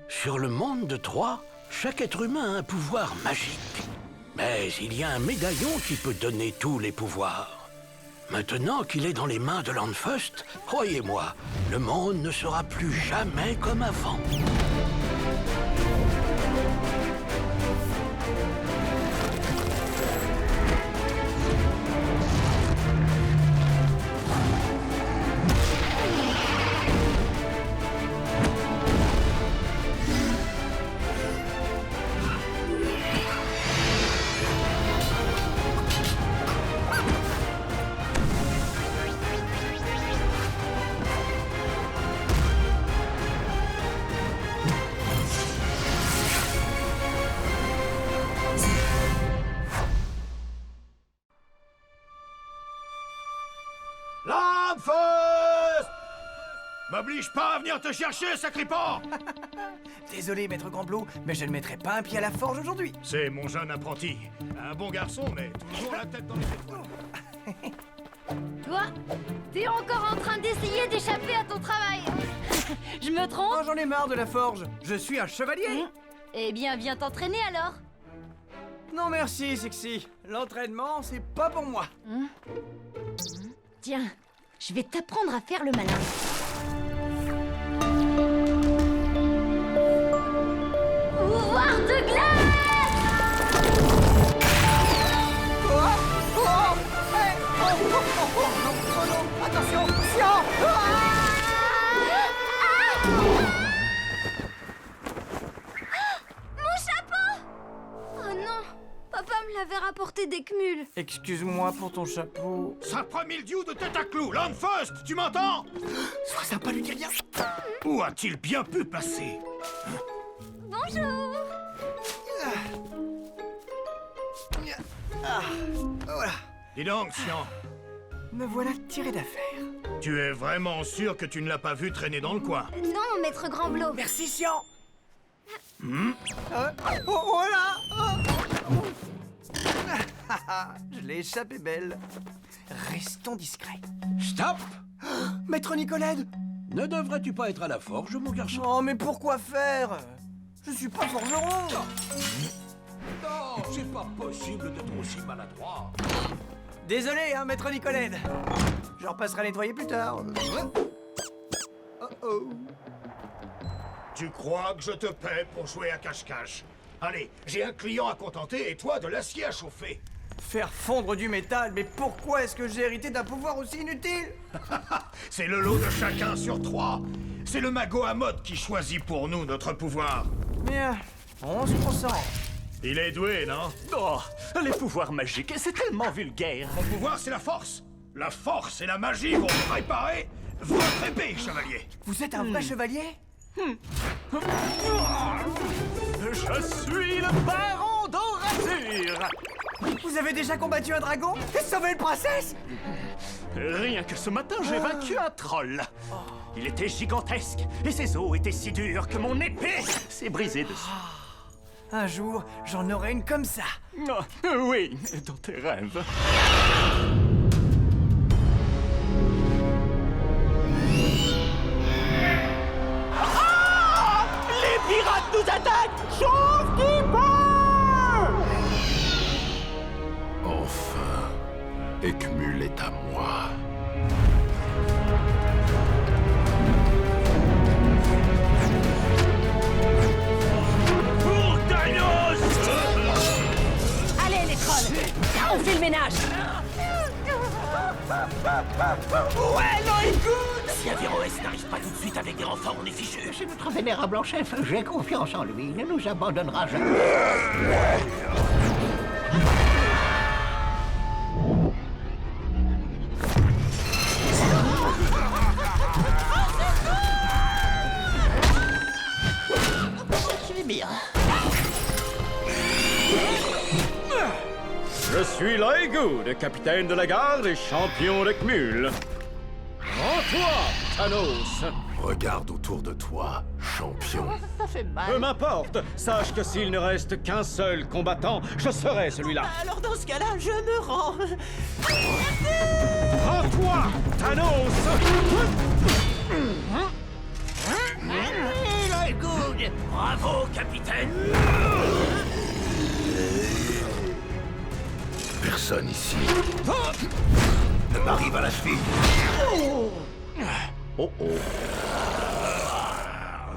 Sur le monde de Troie, chaque être humain a un pouvoir magique. Mais il y a un médaillon qui peut donner tous les pouvoirs. Maintenant qu'il est dans les mains de Landfust, croyez-moi, le monde ne sera plus jamais comme avant. Landfust! M'oblige pas à venir te chercher, sacripant! Désolé, maître Grandblot, mais je ne mettrai pas un pied à la forge aujourd'hui. C'est mon jeune apprenti. Un bon garçon, mais toujours la tête dans les étoiles. Toi, t'es encore en train d'essayer d'échapper à ton travail. Je me trompe? Oh, j'en ai marre de la forge. Je suis un chevalier. Eh bien, viens t'entraîner alors. Non merci, Sexy. L'entraînement, c'est pas pour moi. Tiens, je vais t'apprendre à faire le malin. Pouvoir de glace! Quoi? Oh! Hey! Non! Attention! Sion! Mon chapeau! Oh non! Papa me l'avait rapporté d'Ekmul. Excuse-moi pour ton chapeau. Sapre mildiou de tête à clou! Landfust, tu m'entends? Sois sympa, lui dis rien. Où a-t-il bien pu passer? Bonjour! Voilà. Dis donc, Sian, Me voilà tiré d'affaire. tu es vraiment sûr que tu ne l'as pas vu traîner dans le coin? Non, maître Grandblot. Merci, Sian. Oh là! Je l'ai échappé belle. Restons discrets. Stop! Maître Nicolède! Ne devrais-tu pas être à la forge, mon garçon? Oh, mais pourquoi faire? Je suis pas forgeron. Non, c'est pas possible d'être aussi maladroit. Désolé, hein, maître Nicolède. Je repasserai nettoyer plus tard. Oh. Tu crois que je te paie pour jouer à cache-cache? Allez, j'ai un client à contenter et toi de l'acier à chauffer. Faire fondre du métal, mais pourquoi est-ce que j'ai hérité d'un pouvoir aussi inutile? C'est le lot de chacun sur trois. C'est le magot à mode qui choisit pour nous notre pouvoir. Bien, 11%. Il est doué, non? Oh, les pouvoirs magiques, c'est tellement vulgaire. Mon pouvoir, c'est la force. La force et la magie vont préparer votre épée, chevalier. Vous êtes un vrai chevalier? Je suis le baron d'Orasure. Vous avez déjà combattu un dragon et sauvé une princesse? Rien que ce matin, j'ai vaincu un troll. Il était gigantesque et ses os étaient si durs que mon épée s'est brisée dessus. Un jour, j'en aurai une comme ça. Oh, oui, dans tes rêves. Les pirates nous attaquent! Chauffe qui peut! Enfin, Ekmul est à moi. Pour Thanos! Allez, les trolls! On fait le ménage! Ouais, non, écoute! Si Averroès n'arrive pas tout de suite avec des renforts, on est fichu. C'est notre vénérable en chef. J'ai confiance en lui. Il ne nous abandonnera jamais. Je vais bien. Je suis Laegood, capitaine de la garde et champion d'Ekmul. Rends-toi, Thanos! Regarde autour de toi, champion. Ça fait mal. Peu m'importe, sache que s'il ne reste qu'un seul combattant, je serai celui-là. Alors dans ce cas-là, je me rends. Rends-toi, Thanos! Laegood! capitaine. Bravo, capitaine. Personne ici ne m'arrive à la cheville. Oh oh.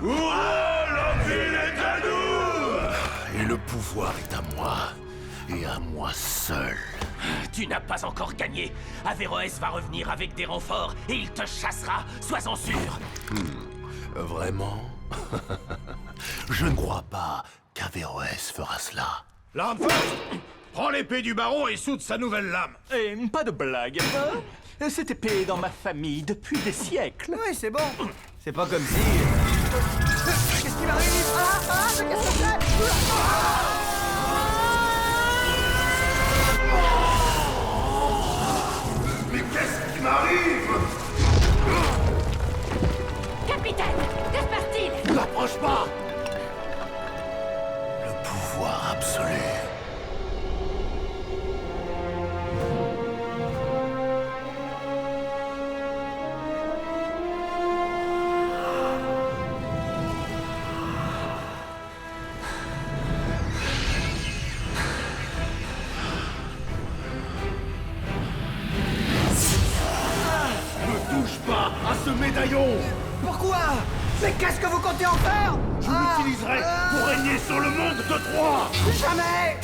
La ville est à nous! Et le pouvoir est à moi. Et à moi seul. Tu n'as pas encore gagné. Averroès va revenir avec des renforts et il te chassera, sois-en sûr. Vraiment? Je ne crois pas qu'Averroès fera cela. L'Armfast, prends l'épée du baron et soude sa nouvelle lame. Et pas de blague. Cette épée est dans ma famille depuis des siècles. Oui, c'est bon. C'est pas comme si... Qu'est-ce qui m'arrive? Qu'est-ce que c'est? Mais qu'est-ce qui m'arrive? Capitaine, que se passe-t-il? N'approche pas! Le pouvoir absolu. Ne touche pas à ce médaillon! Pourquoi? Mais qu'est-ce que vous comptez en faire? Je l'utiliserai pour régner sur le monde de Troie! Jamais!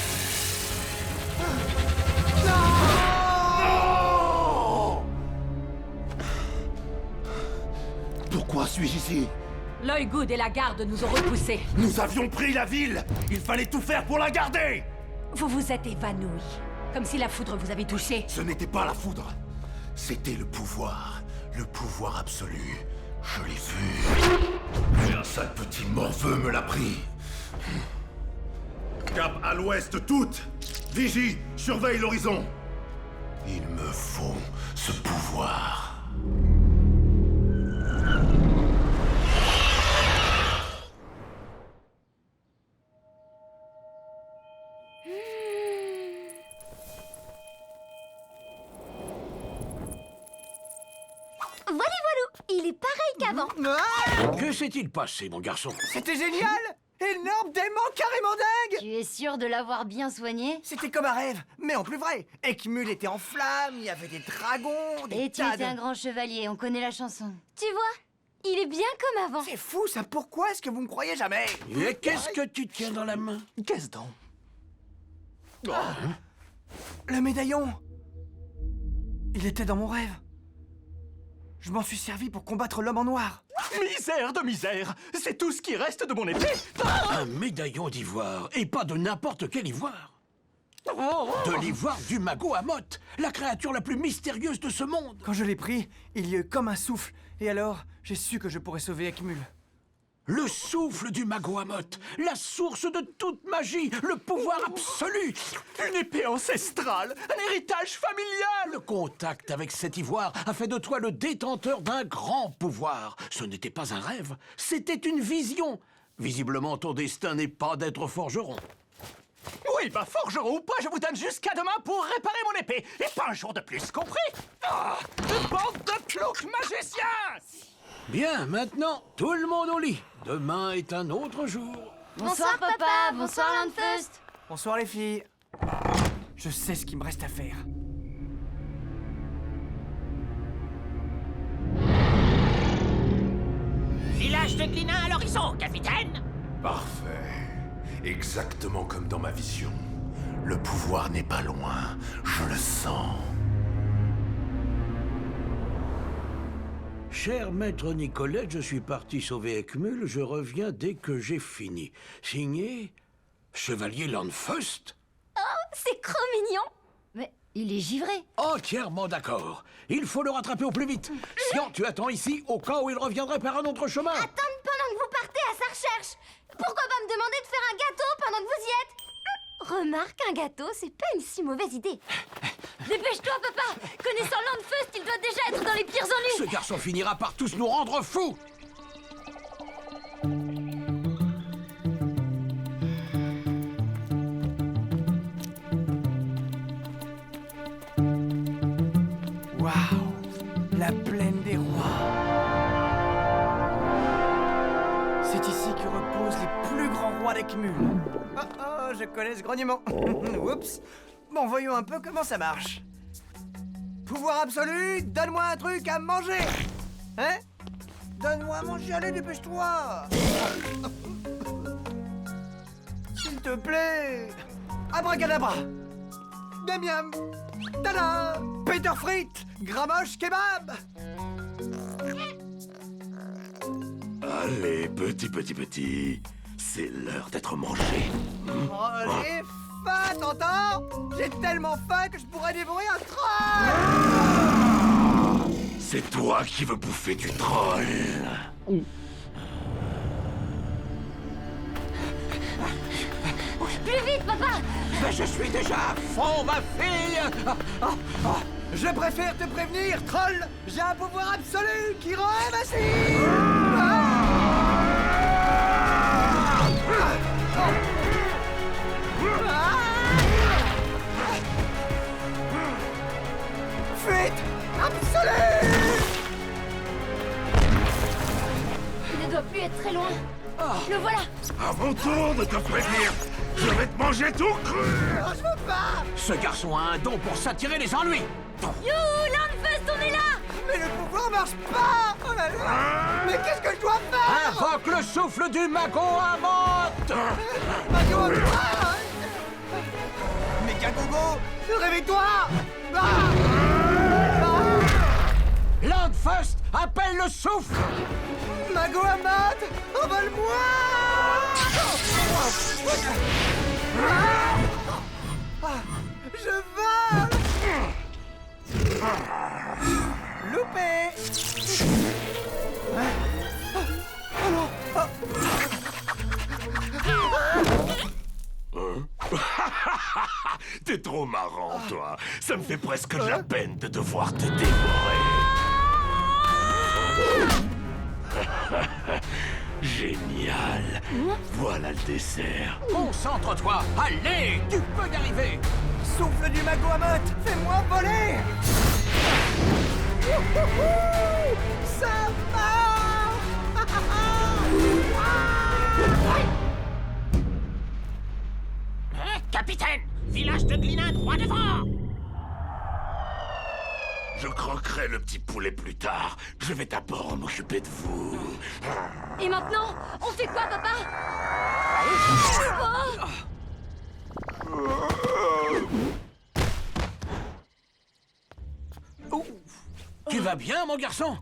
Pourquoi suis-je ici? L'œil Good et la garde nous ont repoussés. Nous avions pris la ville! Il fallait tout faire pour la garder! Vous vous êtes évanoui. Comme si la foudre vous avait touché. Ce n'était pas la foudre. C'était le pouvoir absolu. Je l'ai vu. Et un sale petit morveux me l'a pris. Cap à l'ouest toute! Vigie, surveille l'horizon! Il me faut ce pouvoir. Voilà, il est pareil qu'avant. Que s'est-il passé, mon garçon? C'était génial! Énorme démon carrément dingue! Tu es sûr de l'avoir bien soigné? C'était comme un rêve, mais en plus vrai. Ekmul était en flammes, il y avait des dragons, des Et tu tas étais un de... grand chevalier, on connaît la chanson. Tu vois, il est bien comme avant. C'est fou ça, pourquoi est-ce que vous me croyez jamais? Et qu'est-ce que tu tiens dans la main? Qu'est-ce donc? Le médaillon! Il était dans mon rêve. Je m'en suis servi pour combattre l'homme en noir. Misère de misère! C'est tout ce qui reste de mon épée! Un médaillon d'ivoire, et pas de n'importe quel ivoire. De l'ivoire du mago Amot, la créature la plus mystérieuse de ce monde. Quand je l'ai pris, il y a eu comme un souffle. Et alors, j'ai su que je pourrais sauver Ekmul. Le souffle du mago Amot, la source de toute magie, le pouvoir absolu. Une épée ancestrale! Un héritage familial! Le contact avec cet ivoire a fait de toi le détenteur d'un grand pouvoir. Ce n'était pas un rêve, c'était une vision. Visiblement, ton destin n'est pas d'être forgeron. Oui, bah forgeron ou pas, je vous donne jusqu'à demain pour réparer mon épée! Et pas un jour de plus, compris? Une bande de ploucs magiciens! Bien, maintenant, tout le monde au lit. Demain est un autre jour. Bonsoir papa, bonsoir Landfust. Bonsoir les filles. Je sais ce qu'il me reste à faire. Village de Glina à l'horizon, capitaine! Parfait. Exactement comme dans ma vision. Le pouvoir n'est pas loin. Je le sens. Cher maître Nicolette, je suis parti sauver Ekmul, je reviens dès que j'ai fini. Signé Chevalier Landfust. C'est trop mignon. Mais il est givré. Entièrement d'accord. Il faut le rattraper au plus vite. Sinon, tu attends ici au cas où il reviendrait par un autre chemin. Attends pendant que vous partez à sa recherche. Pourquoi pas me demander de faire un gâteau pendant que vous y êtes? Remarque, un gâteau, c'est pas une si mauvaise idée. Dépêche-toi, papa. Connaissant Landfust, il doit déjà être dans les pires ennuis. Ce garçon finira par tous nous rendre fous. Waouh! La plaine des rois. C'est ici que reposent les champion avec mule. Oh, oh, je connais ce grognement. Oups. Bon, voyons un peu comment ça marche. Pouvoir absolu, donne-moi un truc à manger. Hein? Donne-moi à manger, allez, dépêche-toi. S'il te plaît. Abracadabra. Miam miam. Tada. Peter frites. Gramoche kebab. Allez, petit. C'est l'heure d'être mangé. Oh, j'ai faim, t'entends? J'ai tellement faim que je pourrais dévorer un troll. C'est toi qui veux bouffer du troll. Plus vite, papa! Mais je suis déjà à fond, ma fille. Je préfère te prévenir, troll. J'ai un pouvoir absolu qui rend invincible. Fuite absolue. Il ne doit plus être très loin. Le voilà! À mon tour de te prévenir. Je vais te manger tout cru. Oh, je veux pas. Ce garçon a un don pour s'attirer les ennuis. Youhou, Landfest, on est là! Mais le pouvoir marche pas. Oh là là. Mais qu'est-ce que je dois faire? Invoque le souffle du mago Amante. Mago, Méga-gogo, réveille-toi. Landfest, appelle le souffle. Mago Amante, envole-moi. Je vole. Loupé. Oh non. T'es trop marrant, toi. Ça me fait presque de la peine de devoir te dévorer. Génial. Voilà le dessert. Concentre-toi. Allez, tu peux y arriver. Souffle du Mago Amante, fais-moi voler. Ça marche. Capitaine, village de Glinin droit devant. Je croquerai le petit poulet plus tard. Je vais d'abord m'occuper de vous. Et maintenant, on fait quoi, papa? Oh! Tu vas bien, mon garçon?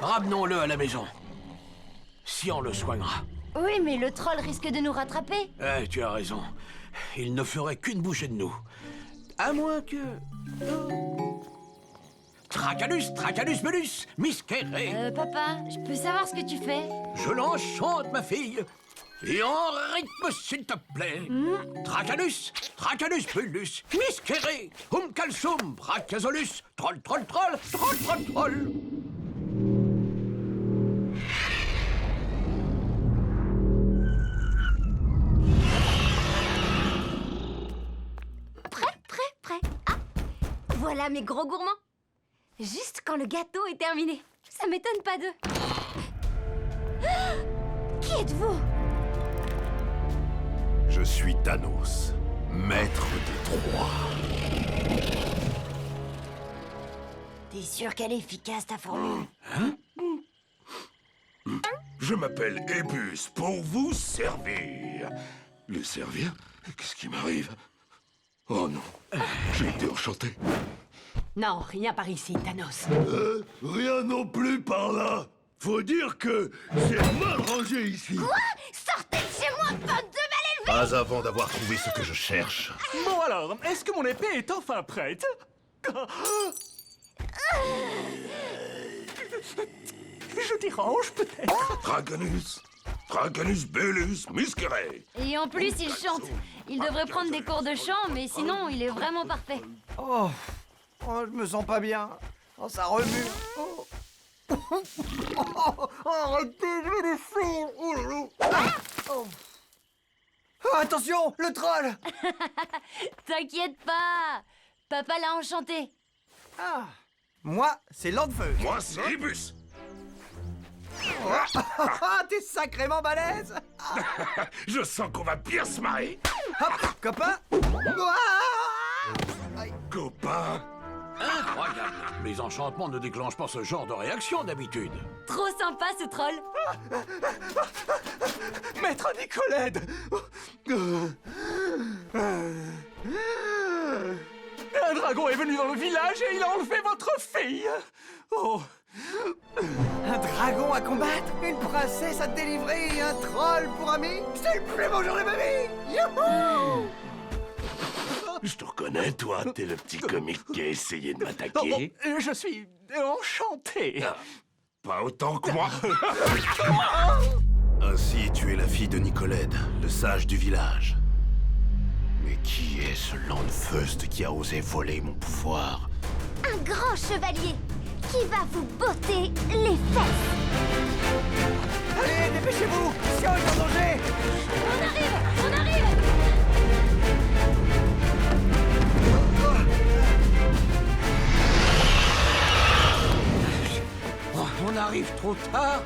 Ramenons-le à la maison. Si on le soignera. Oui, mais le troll risque de nous rattraper. Eh, tu as raison. Il ne ferait qu'une bouchée de nous. À moins que... Tracalus, Tracalus, Belus, Misquéré. Papa, je peux savoir ce que tu fais? Je l'enchante, ma fille. Et en rythme, s'il te plaît. Tracalus, Tracalus, Belus, Misquéré, Calsum, Brachazolus, troll, troll, troll, troll, troll, troll. Prêt. Ah, voilà mes gros gourmands. Juste quand le gâteau est terminé. Ça m'étonne pas d'eux. Ah, qui êtes-vous? Je suis Thanos, maître des trois. T'es sûr qu'elle est efficace, ta formule? Je m'appelle Ebus pour vous servir. Le servir? Qu'est-ce qui m'arrive? Oh non, j'ai été enchanté. Non, rien par ici, Thanos. Rien non plus par là. Faut dire que c'est mal rangé ici. Quoi? Sortez de chez moi, bande de mal élevés! Pas avant d'avoir trouvé ce que je cherche. Bon alors, est-ce que mon épée est enfin prête? Je dérange peut-être? Dragonus Belus Misquéré. Et en plus, il chante. Il devrait prendre des cours de chant, mais sinon, il est vraiment parfait. Oh, je me sens pas bien. Oh, ça remue. Oh. Arrêtez, je vais les faire. Oh là là. Ah. Oh, attention, le troll. T'inquiète pas. Papa l'a enchanté. Ah, moi, c'est Landfeu. Moi, c'est Ebus. T'es sacrément balèze. Je sens qu'on va bien se marrer. Hop, copain. Ouah. Copain. Incroyable. Mes enchantements ne déclenchent pas ce genre de réaction d'habitude. Trop sympa ce troll. Maître Nicolède! Un dragon est venu dans le village et il a enlevé votre fille! Oh! Un dragon à combattre, une princesse à délivrer et un troll pour ami. C'est le plus beau jour de ma vie. Youhou! Je te reconnais, toi. T'es le petit comique qui a essayé de Oh, m'attaquer. je suis enchanté! Ah, pas autant que moi. Ainsi, tu es la fille de Nicolède, le sage du village. Mais qui est ce Landfust qui a osé voler mon pouvoir? Un grand chevalier qui va vous botter les fesses. Allez, dépêchez-vous. Sion est en danger. On arrive, on arrive. Oh, on arrive trop tard.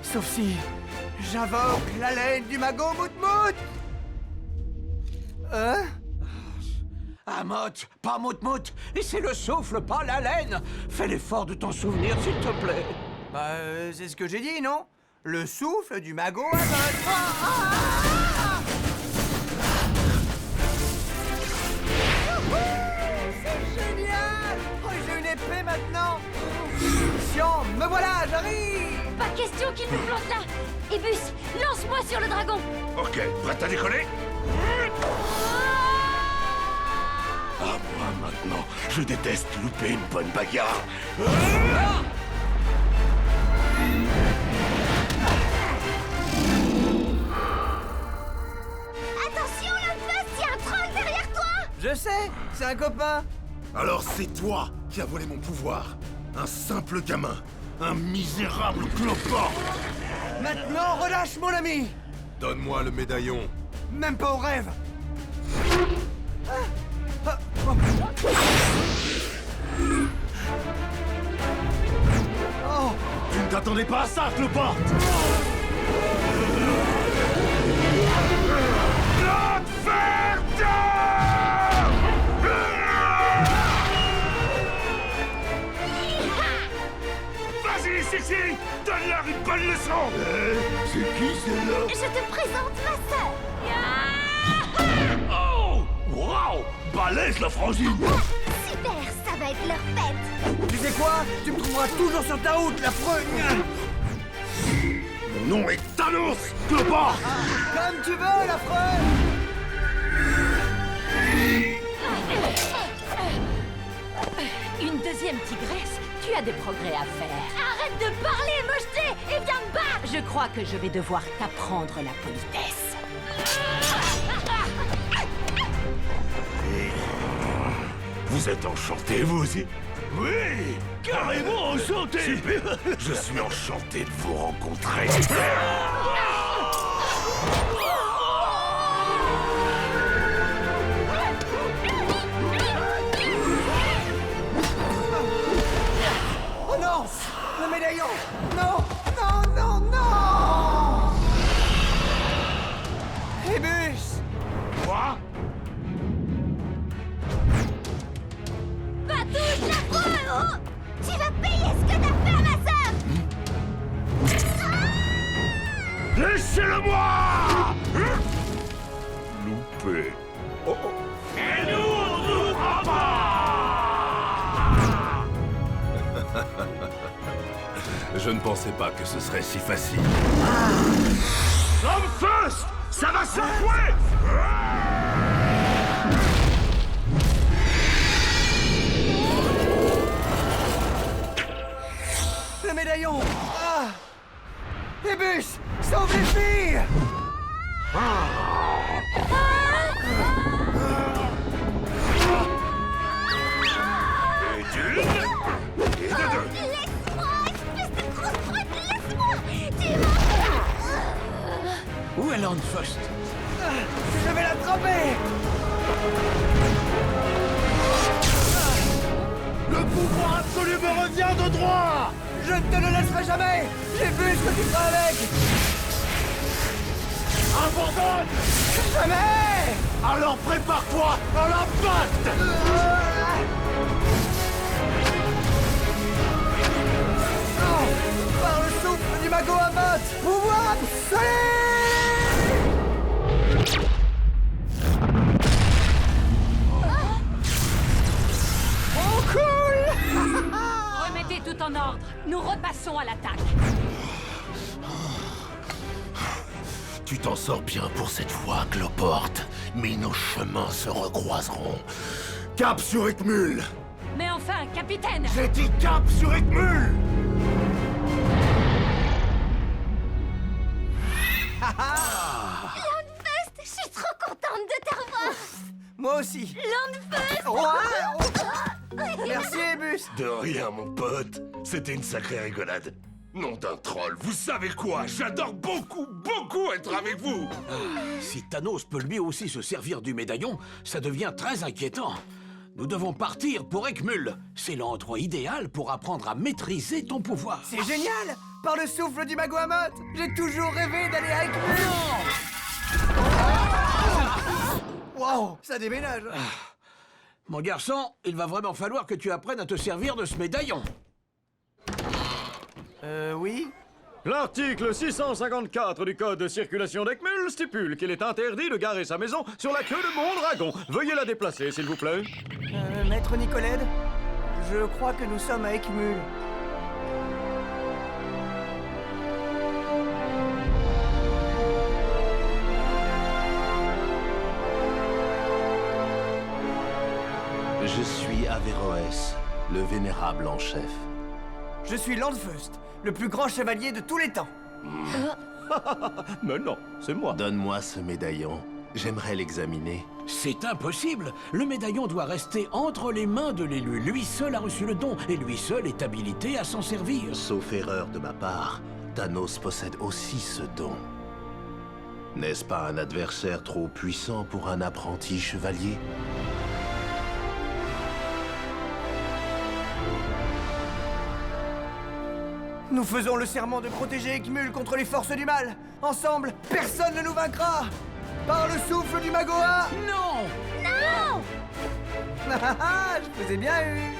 Sauf si j'invoque la laine du magot Moutmout. Hein? Amot, pas Moutmout. Et c'est le souffle, pas la laine. Fais l'effort de t'en souvenir, s'il te plaît. Bah, c'est ce que j'ai dit, non? Le souffle du magot Amot. Ah, ah, ah. C'est génial! Oh, j'ai une épée maintenant! Sion, me voilà, j'arrive! Pas question qu'il nous plante là. Ebus, lance-moi sur le dragon. Ok, prête à décoller? Ah, moi, maintenant, je déteste louper une bonne bagarre. Attention, Landfust, il y a un troll derrière toi. Je sais, c'est un copain! Alors c'est toi qui as volé mon pouvoir. Un simple gamin. Un misérable clopin. Maintenant, relâche mon ami! Donne-moi le médaillon. Même pas au rêve! Oh! Tu ne t'attendais pas à ça, clopin. Vas-y, Sissi, donne-leur une bonne leçon. C'est qui, celle-là? Je te présente ma sœur. Oh! Waouh! Balèze, la frangine! Super, ça va être leur fête. Tu sais quoi? Tu me trouveras toujours sur ta route, la freugne! Mon nom est Thanos, clopin! Comme tu veux, la freugne! Une deuxième tigresse? Tu as des progrès à faire. Arrête de parler, mocheté, et viens me battre. Je crois que je vais devoir t'apprendre la politesse. Vous êtes enchanté, vous aussi? Oui! Carrément enchanté! Super! Je suis enchanté de vous rencontrer. Oh non! Le médaillon! Non! Non, non, non! Ebus! Quoi? Patouche, la freux. Tu vas payer ce que t'as fait à ma sœur. Laissez-le-moi! Loupé. Oh, oh. Et nous, on nous rabat! Je ne pensais pas que ce serait si facile. Landfust! Ça va secouer! Le médaillon! Ah! Ebus! Sauve les filles! Et d'une, et de deux. Laisse-moi, espèce de grosse brute, laisse-moi. Tu m'as... Où est Landfust? Je vais l'attraper! Le pouvoir absolu me revient de droit! Je ne te le laisserai jamais! J'ai vu ce que tu feras avec! Abandonne! Jamais! Alors prépare-toi à l'impact! Oh, par le souffle du mago Abbott, pouvoir absolu! Oh cool! Remettez tout en ordre. Nous repassons à l'attaque. Tu t'en sors bien pour cette fois, Cloporte. Mais nos chemins se recroiseront. Cap sur Ekmul! Mais enfin, capitaine! J'ai dit cap sur Ekmul! Landfest, je suis trop contente de te revoir. Moi aussi. Landfest. Merci, Ebus. De rien, mon pote. C'était une sacrée rigolade. Nom d'un troll, vous savez quoi? J'adore beaucoup, beaucoup être avec vous! Si Thanos peut lui aussi se servir du médaillon, ça devient très inquiétant. Nous devons partir pour Ekmul. C'est l'endroit idéal pour apprendre à maîtriser ton pouvoir. C'est génial! Par le souffle du mago Abbott, j'ai toujours rêvé d'aller à Ekmul. Wow, ça déménage. Mon garçon, il va vraiment falloir que tu apprennes à te servir de ce médaillon. Oui? L'article 654 du Code de circulation d'Ekmul stipule qu'il est interdit de garer sa maison sur la queue de mon dragon. Veuillez la déplacer, s'il vous plaît. Maître Nicolède, je crois que nous sommes à Ekmul. Je suis Averroès, le vénérable en chef. Je suis Landfust, le plus grand chevalier de tous les temps. Mais non, c'est moi. Donne-moi ce médaillon. J'aimerais l'examiner. C'est impossible. Le médaillon doit rester entre les mains de l'élu. Lui seul a reçu le don, et lui seul est habilité à s'en servir. Sauf erreur de ma part, Thanos possède aussi ce don. N'est-ce pas un adversaire trop puissant pour un apprenti chevalier? Nous faisons le serment de protéger Ekmul contre les forces du mal. Ensemble, personne ne nous vaincra. Par le souffle du Magoa. Non! Non! Je vous ai bien eu.